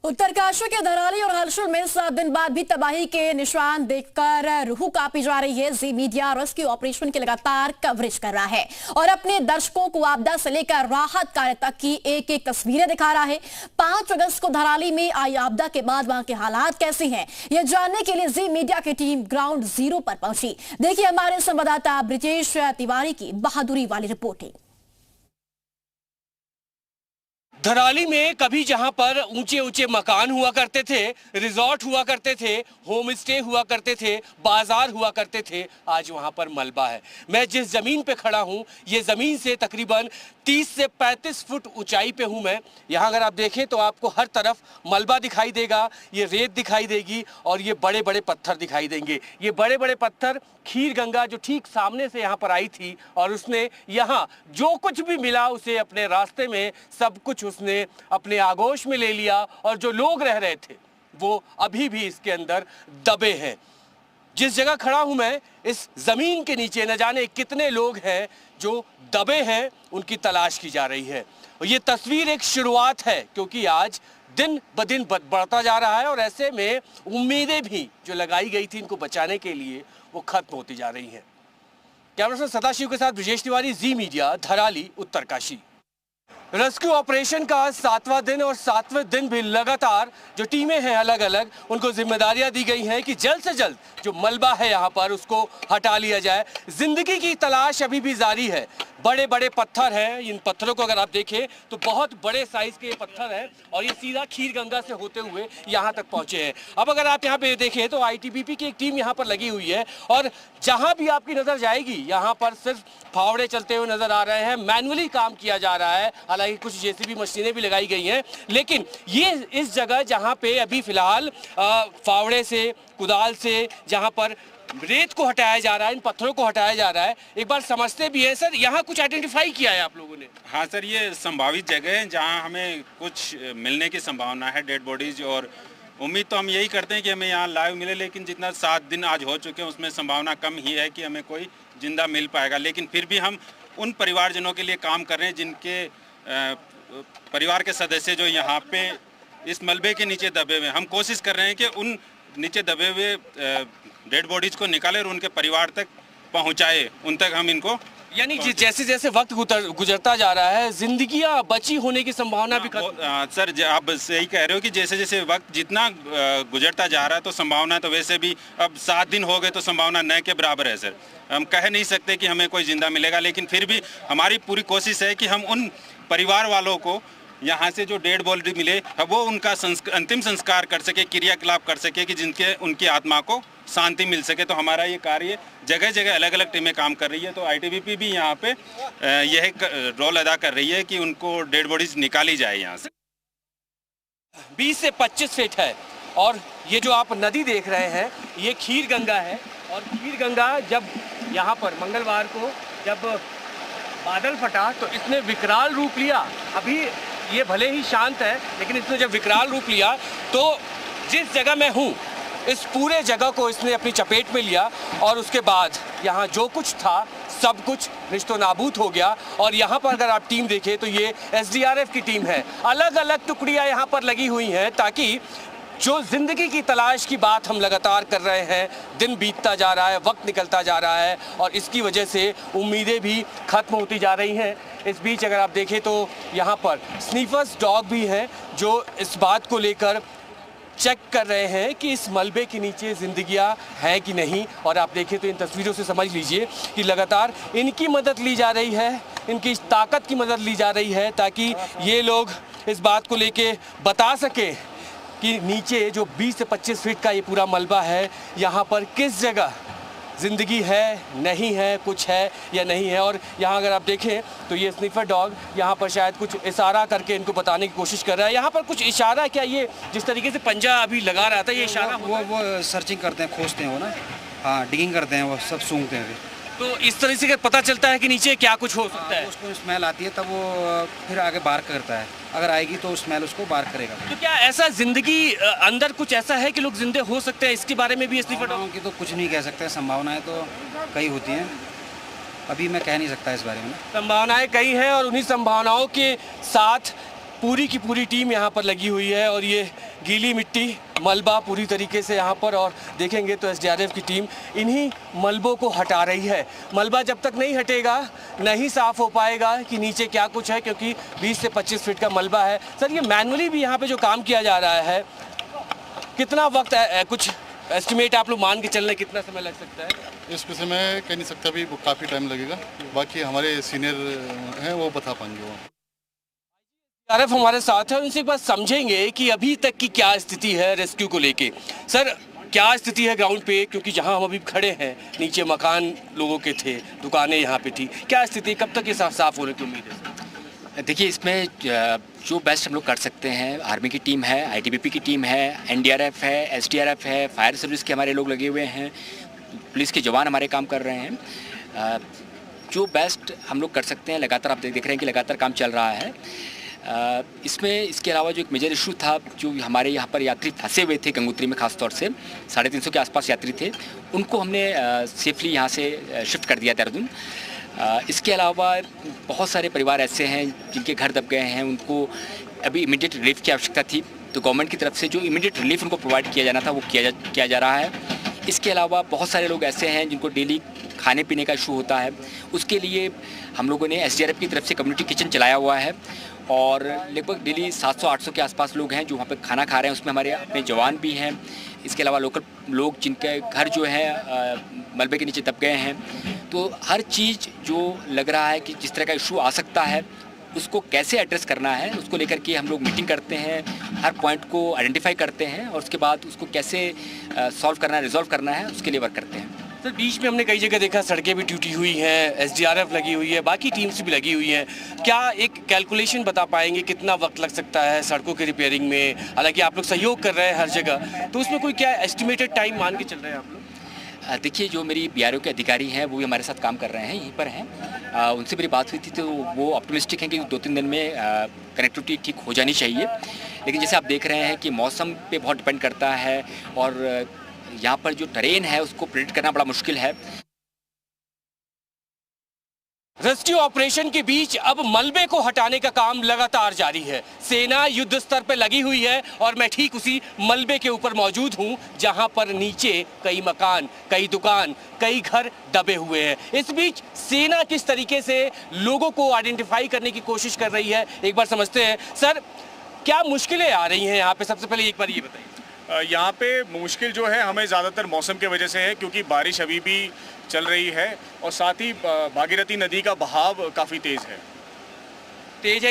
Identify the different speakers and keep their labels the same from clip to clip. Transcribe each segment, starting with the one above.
Speaker 1: उत्तरकाशी के धराली और हलशुल में 7 दिन बाद भी तबाही के निशान देखकर रूह कांपी जा रही है। जी मीडिया रेस्क्यू ऑपरेशन की लगातार कवरेज कर रहा है और अपने दर्शकों को आपदा से लेकर राहत कार्य तक की एक एक तस्वीरें दिखा रहा है। 5 अगस्त को धराली में आई आपदा के बाद वहां के हालात कैसे हैं, यह जानने के लिए जी मीडिया की टीम ग्राउंड जीरो पर पहुंची। देखिए हमारे संवाददाता ब्रिजेश तिवारी की बहादुरी वाली रिपोर्टिंग।
Speaker 2: धराली में कभी जहां पर ऊंचे ऊंचे मकान हुआ करते थे, रिजॉर्ट हुआ करते थे, होम स्टे हुआ करते थे, बाजार हुआ करते थे, आज वहां पर मलबा है। मैं जिस जमीन पे खड़ा हूं, ये जमीन से तकरीबन 30 से 35 फुट ऊंचाई पे हूं मैं। यहाँ अगर आप देखें तो आपको हर तरफ मलबा दिखाई देगा, ये रेत दिखाई देगी और ये बड़े बड़े पत्थर दिखाई देंगे। ये बड़े बड़े पत्थर खीर गंगा जो ठीक सामने से यहाँ पर आई थी और उसने यहाँ जो कुछ भी मिला उसे अपने रास्ते में सब कुछ उसने अपने आगोश में ले लिया और जो लोग रह रहे थे वो अभी भी इसके अंदर दबे हैं। जिस जगह खड़ा हूं मैं, इस जमीन के नीचे न जाने कितने लोग हैं जो दबे हैं, उनकी तलाश की जा रही है। और ये तस्वीर एक शुरुआत है क्योंकि आज दिन ब दिन बढ़ता जा रहा है और ऐसे में उम्मीदें भी जो लगाई गई थी इनको बचाने के लिए वो खत्म होती जा रही हैं। कैमरा पर्सन सदाशिव के साथ ब्रिजेश तिवारी, जी media, Dharali, Uttarkashi. Rescue operation का 7वां दिन और 7वें दिन भी लगातार जो टीमें हैं अलग अलग, उनको जिम्मेदारियां दी गई हैं कि जल्द से जल्द जो मलबा है यहाँ पर उसको हटा लिया जाए। जिंदगी की तलाश अभी भी जारी है। बड़े बड़े पत्थर हैं, इन पत्थरों को अगर आप देखें तो बहुत बड़े साइज के पत्थर हैं और ये सीधा खीर गंगा से होते हुए यहाँ तक पहुँचे हैं। अब अगर आप यहाँ पे देखें तो आईटीबीपी की एक टीम यहाँ पर लगी हुई है और जहाँ भी आपकी नज़र जाएगी यहाँ पर सिर्फ फावड़े चलते हुए नजर आ रहे हैं। मैनुअली काम किया जा रहा है, हालांकि कुछ जेसीबी मशीनें भी लगाई गई हैं, लेकिन ये इस जगह जहाँ पे अभी फिलहाल फावड़े से, कुदाल से जहाँ पर रेत को हटाया जा रहा है, इन पत्थरों को हटाया जा रहा है, एक बार समझते भी हैं। सर, यहाँ कुछ आइडेंटिफाई किया है आप लोगों ने?
Speaker 3: हाँ सर, ये संभावित जगह है जहाँ हमें कुछ मिलने की संभावना है, डेड बॉडीज। और उम्मीद तो हम यही करते हैं कि हमें यहाँ लाइव मिले, लेकिन जितना 7 दिन आज हो चुके हैं उसमें संभावना कम ही है कि हमें कोई जिंदा मिल पाएगा। लेकिन फिर भी हम उन परिवारजनों के लिए काम कर रहे हैं जिनके परिवार के सदस्य जो यहाँ पे इस मलबे के नीचे दबे हुए हैं। हम कोशिश कर रहे हैं कि उन नीचे दबे हुए डेड बॉडीज को निकाले और उनके परिवार तक पहुँचाए, उन तक हम इनको,
Speaker 2: यानी जैसे जैसे वक्त गुजरता जा रहा है जिंदगियां बची होने की संभावना भी
Speaker 3: सर आप सही कह रहे हो कि जैसे जैसे वक्त जितना गुजरता जा रहा है तो संभावना तो वैसे भी अब 7 दिन हो गए तो संभावना न के बराबर है। सर, हम कह नहीं सकते कि हमें कोई जिंदा मिलेगा, लेकिन फिर भी हमारी पूरी कोशिश है कि हम उन परिवार वालों को यहाँ से जो डेड बॉडी मिले वो उनका अंतिम संस्कार कर सके, क्रियाकलाप कर सके कि जिनके उनकी आत्मा को शांति मिल सके। तो हमारा ये कार्य जगह जगह अलग अलग टीमें काम कर रही है। तो आईटीबीपी भी यहाँ पे यह रोल अदा कर रही है कि उनको डेड बॉडीज निकाली जाए यहाँ से।
Speaker 2: 20 से 25 फीट है और ये जो आप नदी देख रहे हैं ये खीर गंगा है। और खीर गंगा जब यहाँ पर मंगलवार को जब बादल फटा तो इसने विकराल रूप लिया। अभी ये भले ही शांत है लेकिन इसने जब विकराल रूप लिया तो जिस जगह मैं हूँ इस पूरे जगह को इसने अपनी चपेट में लिया और उसके बाद यहाँ जो कुछ था सब कुछ निश्तो नाबूद हो गया। और यहाँ पर अगर आप टीम देखें तो ये एसडीआरएफ की टीम है, अलग अलग टुकड़ियाँ यहाँ पर लगी हुई हैं ताकि जो जिंदगी की तलाश की बात हम लगातार कर रहे हैं, दिन बीतता जा रहा है, वक्त निकलता जा रहा है और इसकी वजह से उम्मीदें भी खत्म होती जा रही हैं। इस बीच अगर आप देखें तो यहाँ पर स्नीफर्स डॉग भी हैं जो इस बात को लेकर चेक कर रहे हैं कि इस मलबे के नीचे जिंदगियां हैं कि नहीं। और आप देखें तो इन तस्वीरों से समझ लीजिए कि लगातार इनकी मदद ली जा रही है, इनकी ताकत की मदद ली जा रही है ताकि ये लोग इस बात को लेके बता सकें कि नीचे जो 20 से 25 फीट का ये पूरा मलबा है यहाँ पर किस जगह ज़िंदगी है, नहीं है, कुछ है या नहीं है। और यहाँ अगर आप देखें तो ये स्निफर डॉग यहाँ पर शायद कुछ इशारा करके इनको बताने की कोशिश कर रहा है। यहाँ पर कुछ इशारा, क्या ये जिस तरीके से पंजा अभी लगा रहा था ये इशारा?
Speaker 4: वो सर्चिंग करते हैं, खोजते हैं वो ना, हाँ डिगिंग करते हैं, वो सब सूंघते हैं।
Speaker 2: तो इस तरह से पता चलता है कि नीचे क्या कुछ हो सकता है।
Speaker 4: उसको स्मेल आती है तब वो फिर आगे बार करता है, अगर आएगी तो स्मेल उसको बार करेगा।
Speaker 2: तो क्या ऐसा जिंदगी अंदर कुछ ऐसा है कि लोग जिंदे हो सकते हैं, इसके बारे में भी स्निफर डॉग
Speaker 4: की तो कुछ नहीं कह सकते, संभावनाएं तो कई होती हैं, अभी मैं कह नहीं सकता इस बारे में।
Speaker 2: संभावनाएं कई हैं और उन्हीं संभावनाओं के साथ पूरी की पूरी टीम यहाँ पर लगी हुई है और ये गीली मिट्टी, मलबा पूरी तरीके से यहाँ पर, और देखेंगे तो एसडीआरएफ की टीम इन्हीं मलबों को हटा रही है। मलबा जब तक नहीं हटेगा नहीं साफ हो पाएगा कि नीचे क्या कुछ है, क्योंकि 20 से 25 फीट का मलबा है। सर, ये मैनुअली भी यहाँ पे जो काम किया जा रहा है, कितना वक्त कुछ एस्टिमेट आप लोग मान के चल रहे, कितना समय लग सकता है?
Speaker 5: इस विषय में कह नहीं सकता, अभी काफ़ी टाइम लगेगा। बाकी हमारे सीनियर हैं, वो बता पाएंगे। वो
Speaker 2: आरएफ हमारे साथ है, उनसे एक बात समझेंगे कि अभी तक की क्या स्थिति है रेस्क्यू को लेके। सर, क्या स्थिति है ग्राउंड पे, क्योंकि जहां हम अभी खड़े हैं नीचे मकान लोगों के थे, दुकानें यहाँ पे थी, क्या स्थिति, कब तक ये साफ होने की उम्मीद है?
Speaker 6: देखिए, इसमें जो बेस्ट हम लोग कर सकते हैं, आर्मी की टीम है, आईटीबीपी की टीम है, एनडीआरएफ है, एसडीआरएफ है, फायर सर्विस के हमारे लोग लगे हुए हैं, पुलिस के जवान हमारे काम कर रहे हैं। जो बेस्ट हम लोग कर सकते हैं, लगातार आप देख रहे हैं कि लगातार काम चल रहा है। इसमें इसके अलावा जो एक मेजर इशू था, जो हमारे यहाँ पर यात्री फंसे हुए थे गंगोत्री में, खास तौर से 350 के आसपास यात्री थे, उनको हमने सेफली यहाँ से शिफ्ट कर दिया देहरादून। इसके अलावा बहुत सारे परिवार ऐसे हैं जिनके घर दब गए हैं, उनको अभी इमीडिएट रिलीफ की आवश्यकता थी, तो गवर्नमेंट की तरफ से जो इमीडिएट रिलीफ उनको प्रोवाइड किया जाना था वो किया जा रहा है। इसके अलावा बहुत सारे लोग ऐसे हैं जिनको डेली खाने पीने का इशू होता है, उसके लिए हम लोगों ने एसडीआरएफ की तरफ से कम्युनिटी किचन चलाया हुआ है, और लगभग डेली 700-800 के आसपास लोग हैं जो वहाँ पे खाना खा रहे हैं। उसमें हमारे अपने जवान भी हैं, इसके अलावा लोकल लोग जिनके घर जो है मलबे के नीचे दब गए हैं। तो हर चीज़ जो लग रहा है कि जिस तरह का इशू आ सकता है, उसको कैसे एड्रेस करना है, उसको लेकर के हम लोग मीटिंग करते हैं, हर पॉइंट को आइडेंटिफाई करते हैं, और उसके बाद उसको कैसे सॉल्व करना है, रिजॉल्व करना है, उसके लिए वर्क करते हैं।
Speaker 2: सर, बीच में हमने कई जगह देखा सड़कें भी टूटी हुई हैं, एसडीआरएफ लगी हुई है, बाकी टीम्स भी लगी हुई हैं। क्या एक कैलकुलेशन बता पाएंगे कितना वक्त लग सकता है सड़कों की रिपेयरिंग में? हालांकि आप लोग सहयोग कर रहे हैं हर जगह, तो उसमें कोई क्या एस्टिमेटेड टाइम मान के चल रहे हैं आप लोग?
Speaker 6: देखिए, जो मेरी बीआरओ के अधिकारी हैं वो भी हमारे साथ काम कर रहे हैं, यहीं पर हैं। उनसे मेरी बात हुई थी तो वो ऑप्टिमिस्टिक हैं कि 2-3 दिन में कनेक्टिविटी ठीक हो जानी चाहिए। लेकिन जैसे आप देख रहे हैं कि मौसम पे बहुत डिपेंड करता है, और यहाँ पर जो टरेन है उसको प्रेडिक्ट करना बड़ा मुश्किल है।
Speaker 2: रेस्क्यू ऑपरेशन के बीच अब मलबे को हटाने का काम लगातार जारी है। सेना युद्ध स्तर पर लगी हुई है, और मैं ठीक उसी मलबे के ऊपर मौजूद हूं जहां पर नीचे कई मकान, कई दुकान, कई घर दबे हुए हैं। इस बीच सेना किस तरीके से लोगों को आइडेंटिफाई करने की कोशिश कर रही है, एक बार समझते हैं। सर, क्या मुश्किलें आ रही हैं यहाँ पे? सबसे पहले एक बार ये बताइए।
Speaker 7: यहाँ पे मुश्किल जो है हमें ज़्यादातर मौसम के वजह से है, क्योंकि बारिश अभी भी चल रही है, और साथ ही भागीरथी नदी का बहाव काफ़ी तेज़ है।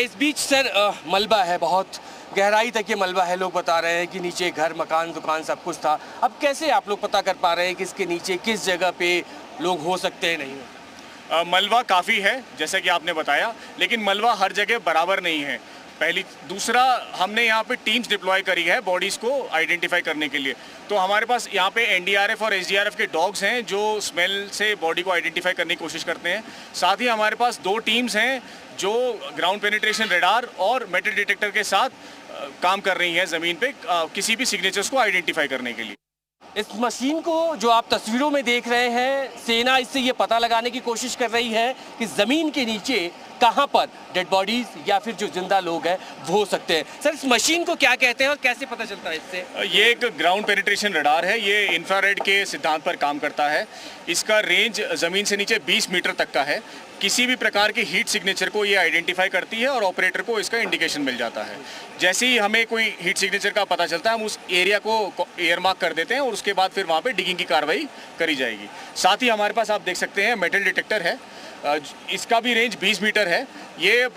Speaker 2: इस बीच सर मलबा है, बहुत गहराई तक ये मलबा है। लोग बता रहे हैं कि नीचे घर, मकान, दुकान सब कुछ था। अब कैसे आप लोग पता कर पा रहे हैं कि इसके नीचे किस जगह पे लोग हो सकते हैं, नहीं?
Speaker 7: मलबा काफ़ी है जैसा कि आपने बताया, लेकिन मलबा हर जगह बराबर नहीं है। दूसरा, हमने यहाँ पे टीम्स डिप्लॉय करी है बॉडीज़ को आइडेंटिफाई करने के लिए। तो हमारे पास यहाँ पे एनडीआरएफ और एसडीआरएफ के डॉग्स हैं जो स्मेल से बॉडी को आइडेंटिफाई करने की कोशिश करते हैं। साथ ही हमारे पास 2 टीम्स हैं जो ग्राउंड पेनिट्रेशन रेडार और मेटल डिटेक्टर के साथ काम कर रही हैं ज़मीन पे किसी भी सिग्नेचर्स को आइडेंटिफाई करने के लिए।
Speaker 2: इस मशीन को जो आप तस्वीरों में देख रहे हैं, सेना इससे ये पता लगाने की कोशिश कर रही है कि ज़मीन के नीचे कहां पर डेड बॉडीज या फिर जो जिंदा लोग हैं वो हो सकते हैं। सर, इस मशीन को क्या कहते हैं और कैसे पता चलता है इससे?
Speaker 7: ये एक ग्राउंड पेनिट्रेशन रडार है, ये इंफ्रारेड के सिद्धांत पर काम करता है। इसका रेंज ज़मीन से नीचे 20 मीटर तक का है। किसी भी प्रकार की हीट सिग्नेचर को ये आइडेंटिफाई करती है और ऑपरेटर को इसका इंडिकेशन मिल जाता है। जैसे ही हमें कोई हीट सिग्नेचर का पता चलता है, हम उस एरिया को एयर मार्क कर देते हैं और उसके बाद फिर वहाँ पे डिगिंग की कार्रवाई करी जाएगी। साथ ही हमारे पास आप देख सकते हैं मेटल डिटेक्टर है, इसका भी रेंज 20 मीटर है। ये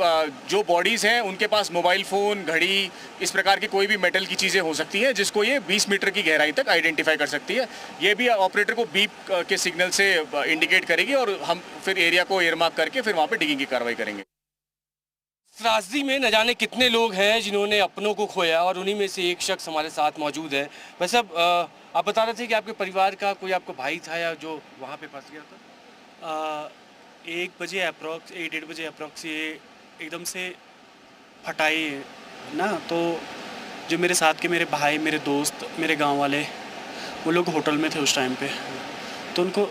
Speaker 7: जो बॉडीज़ हैं उनके पास मोबाइल फ़ोन, घड़ी, इस प्रकार की कोई भी मेटल की चीज़ें हो सकती हैं जिसको ये 20 मीटर की गहराई तक आइडेंटिफाई कर सकती है। ये भी ऑपरेटर को बीप के सिग्नल से इंडिकेट करेगी और हम फिर एरिया को एयर मार्क करके फिर वहाँ पे डिगिंग की कार्रवाई करेंगे।
Speaker 2: त्रासदी में न जाने कितने लोग हैं जिन्होंने अपनों को खोया, और उन्हीं में से एक शख्स हमारे साथ मौजूद है। वैसे आप बता रहे थे कि आपके परिवार का कोई आपका भाई था या जो वहाँ पे फंस गया था?
Speaker 8: 1 बजे अप्रॉक्स, 1-1:30 बजे अप्रॉक्स ये एकदम से फटाई ना, तो जो मेरे साथ के मेरे भाई, मेरे दोस्त, मेरे गांव वाले, वो लोग होटल में थे उस टाइम पे, तो उनको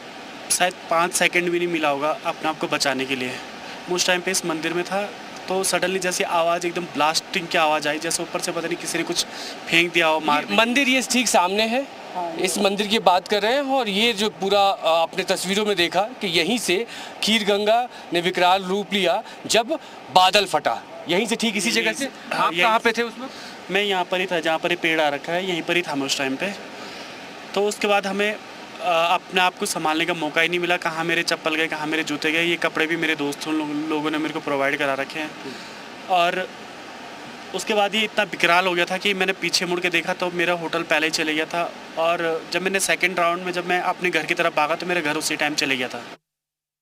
Speaker 8: शायद 5 सेकंड भी नहीं मिला होगा अपने आप को बचाने के लिए। मैं उस टाइम पे इस मंदिर में था, तो सडनली जैसे आवाज़ एकदम ब्लास्टिंग की आवाज़ आई, जैसे ऊपर से पता नहीं किसी ने कुछ फेंक दिया हो मार।
Speaker 2: मंदिर ये ठीक सामने है, इस मंदिर की बात कर रहे हैं। और ये जो पूरा आपने तस्वीरों में देखा कि यहीं से खीर गंगा ने विकराल रूप लिया जब बादल फटा, यहीं से ठीक इसी जगह से। आप कहाँ पे थे उस वक्त?
Speaker 8: मैं यहाँ पर ही था, जहाँ पर ये पेड़ आ रखा है यहीं पर ही था मैं उस टाइम पे। तो उसके बाद हमें अपने आप को संभालने का मौका ही नहीं मिला, कहाँ मेरे चप्पल गए, कहाँ मेरे जूते गए। ये कपड़े भी मेरे दोस्तों लोगों ने मेरे को प्रोवाइड करा रखे हैं। और उसके बाद ये इतना विकराल हो गया था कि मैंने पीछे मुड़ के देखा तो मेरा होटल पहले ही चले गया था। और जब मैंने सेकंड राउंड में जब मैं अपने घर की तरफ भागा तो मेरा घर उसी टाइम चले गया था।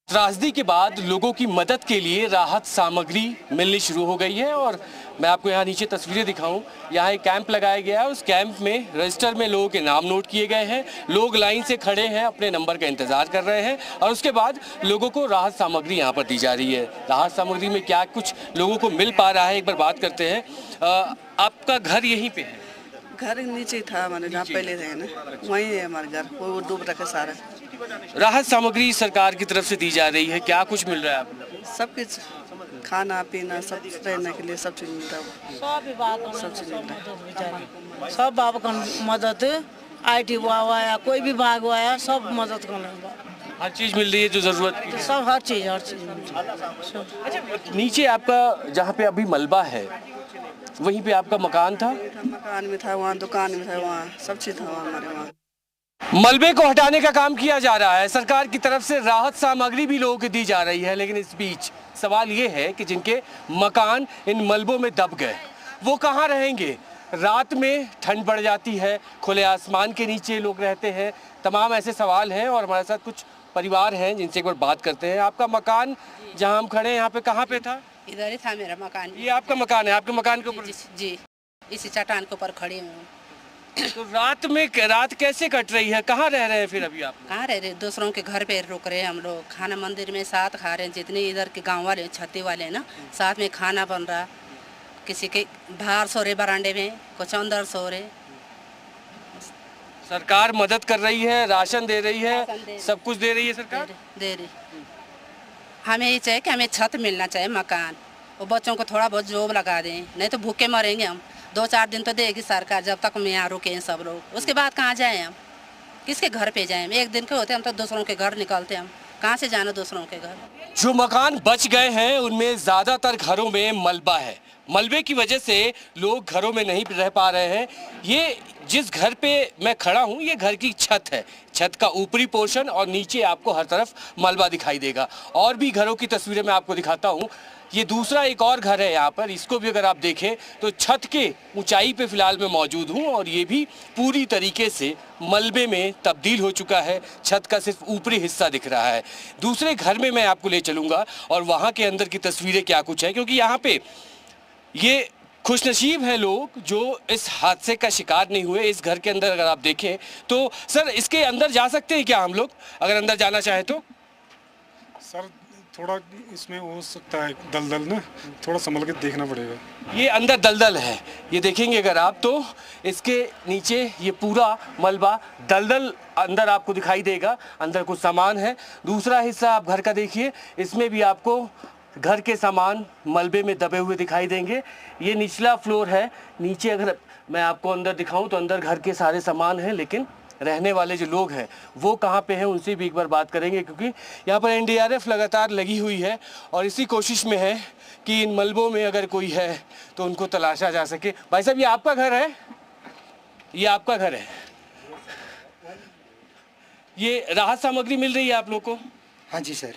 Speaker 2: त्रासदी के बाद लोगों की मदद के लिए राहत सामग्री मिलनी शुरू हो गई है। और मैं आपको यहाँ नीचे तस्वीरें दिखाऊं, यहाँ एक कैंप लगाया गया है। उस कैंप में रजिस्टर में लोगों के नाम नोट किए गए हैं, लोग लाइन से खड़े हैं, अपने नंबर का इंतजार कर रहे हैं। और उसके बाद लोगों को राहत सामग्री यहाँ पर दी जा रही है। राहत सामग्री में क्या कुछ लोगों को मिल पा रहा है, एक बार बात करते हैं। आपका घर यहीं पे है?
Speaker 9: घर नीचे था हमारे, जहाँ पहले थे ना, वहीं है हमारे घर, वो डूब रखा सारा।
Speaker 2: राहत सामग्री सरकार की तरफ से दी जा रही है, क्या कुछ मिल रहा है आपको?
Speaker 9: सब कुछ, खाना पीना सब, रहने के लिए सब चीज मिलता है। सब चीज मिलता है।
Speaker 10: सब बाबा का मदद, IT हुआ या कोई भी भाग हुआ है, सब मदद करने,
Speaker 2: हर चीज मिल रही है जो जरूरत की है।
Speaker 10: सब हर चीज मिल रही है।
Speaker 2: अच्छा, नीचे आपका जहाँ पे अभी मलबा है वहीं पे आपका मकान था?
Speaker 9: मकान में था, वहाँ दुकान में था, वहाँ सब चीज था हमारे वहाँ।
Speaker 2: मलबे को हटाने का काम किया जा रहा है, सरकार की तरफ से राहत सामग्री भी लोगों को दी जा रही है। लेकिन इस बीच सवाल ये है कि जिनके मकान इन मलबों में दब गए वो कहाँ रहेंगे? रात में ठंड बढ़ जाती है, खुले आसमान के नीचे लोग रहते हैं, तमाम ऐसे सवाल हैं। और हमारे साथ कुछ परिवार हैं जिनसे एक बार बात करते हैं। आपका मकान जहाँ हम खड़े हैं यहाँ पे कहाँ पे था?
Speaker 11: इधर ही था मेरा मकान।
Speaker 2: ये आपका मकान है? आपके मकान के ऊपर?
Speaker 11: जी, इसी चट्टान के ऊपर खड़ी हूँ।
Speaker 2: तो रात कैसे कट रही है? कहाँ रह रहे हैं फिर अभी आप?
Speaker 11: कहाँ रह रहे, दूसरों के घर पे रुक रहे हैं हम लोग। खाना मंदिर में साथ खा रहे हैं, जितने इधर के गांव वाले छत्ती वाले ना, साथ में खाना बन रहा। किसी के बाहर सो रहे बरांडे में, कुछ अंदर सो रहे।
Speaker 2: सरकार मदद कर रही है, राशन दे रही है, सब कुछ दे रही है सरकार?
Speaker 11: दे रही। हमें ये चाहिए कि हमें छत मिलना चाहिए, मकान, और बच्चों को थोड़ा बहुत जॉब लगा दें, नहीं तो भूखे मरेंगे हम। 2-4 दिन तो देगी सरकार, जब तक हम यहाँ रुके हैं सब लोग। उसके बाद कहाँ जाएं हम, किसके घर पे जाएं? एक दिन के होते हम तो दूसरों के घर निकलते, हम कहाँ से जाना दूसरों के घर।
Speaker 2: जो मकान बच गए हैं उनमें ज़्यादातर घरों में मलबा है। मलबे की वजह से लोग घरों में नहीं रह पा रहे हैं। ये जिस घर पे मैं खड़ा हूँ ये घर की छत है, छत का ऊपरी पोर्शन, और नीचे आपको हर तरफ मलबा दिखाई देगा। और भी घरों की तस्वीरें मैं आपको दिखाता हूँ। ये दूसरा एक और घर है यहाँ पर, इसको भी अगर आप देखें तो छत के ऊंचाई पे फिलहाल मैं मौजूद हूँ और ये भी पूरी तरीके से मलबे में तब्दील हो चुका है। छत का सिर्फ ऊपरी हिस्सा दिख रहा है। दूसरे घर में मैं आपको ले चलूँगा और वहाँ के अंदर की तस्वीरें क्या कुछ है, क्योंकि यहाँ पे ये खुशनसीब है लोग जो इस हादसे का शिकार नहीं हुए। इस घर के अंदर अगर आप देखें तो सर इसके अंदर जा सकते हैं क्या हम लोग, अगर अंदर जाना चाहे तो?
Speaker 12: सर थोड़ा इसमें हो सकता है दलदल ना, थोड़ा संभल के देखना पड़ेगा।
Speaker 2: ये अंदर दलदल है, ये देखेंगे अगर आप तो इसके नीचे ये पूरा मलबा दलदल अंदर आपको दिखाई देगा। अंदर कुछ सामान है। दूसरा हिस्सा आप घर का देखिए, इसमें भी आपको घर के सामान मलबे में दबे हुए दिखाई देंगे। ये निचला फ्लोर है। नीचे अगर मैं आपको अंदर दिखाऊं तो अंदर घर के सारे सामान हैं, लेकिन रहने वाले जो लोग हैं वो कहाँ पे हैं उनसे भी एक बार बात करेंगे, क्योंकि यहाँ पर NDRF लगातार लगी हुई है और इसी कोशिश में है कि इन मलबों में अगर कोई है तो उनको तलाशा जा सके। भाई साहब ये आपका घर है? ये आपका घर है? ये राहत सामग्री मिल रही है आप लोग को?
Speaker 13: हाँ जी सर।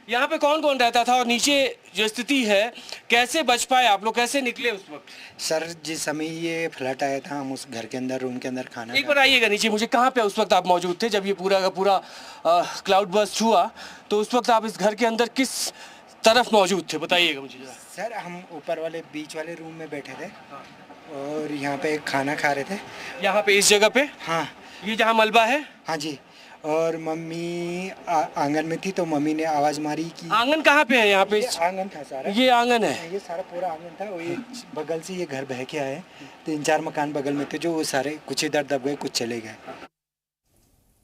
Speaker 2: यहाँ पे कौन कौन रहता था और नीचे जो स्थिति है कैसे बच पाए आप लोग, कैसे निकले उस वक्त?
Speaker 13: सर जिस समय ये फ्लड आया था हम उस घर के अंदर रूम के अंदर खाना,
Speaker 2: एक बार आइएगा नीचे, मुझे कहाँ पे उस वक्त आप मौजूद थे जब ये पूरा का पूरा क्लाउड बर्स्ट हुआ, तो उस वक्त आप इस घर के अंदर किस तरफ मौजूद थे बताइएगा मुझे जरा।
Speaker 13: सर हम ऊपर वाले बीच वाले रूम में बैठे थे और यहाँ पे खाना खा रहे थे।
Speaker 2: यहाँ पे इस जगह पे?
Speaker 13: हाँ।
Speaker 2: ये जहाँ मलबा है?
Speaker 13: हाँ जी। और मम्मी आंगन में थी तो मम्मी ने आवाज़ मारी कि
Speaker 2: आंगन कहाँ पे है? यहाँ पे
Speaker 13: आंगन था सारा।
Speaker 2: ये आंगन है?
Speaker 13: ये सारा पूरा आंगन था और ये बगल से ये घर बह के आए। 3-4 मकान बगल में थे जो वो सारे कुछ इधर दब गए कुछ चले गए।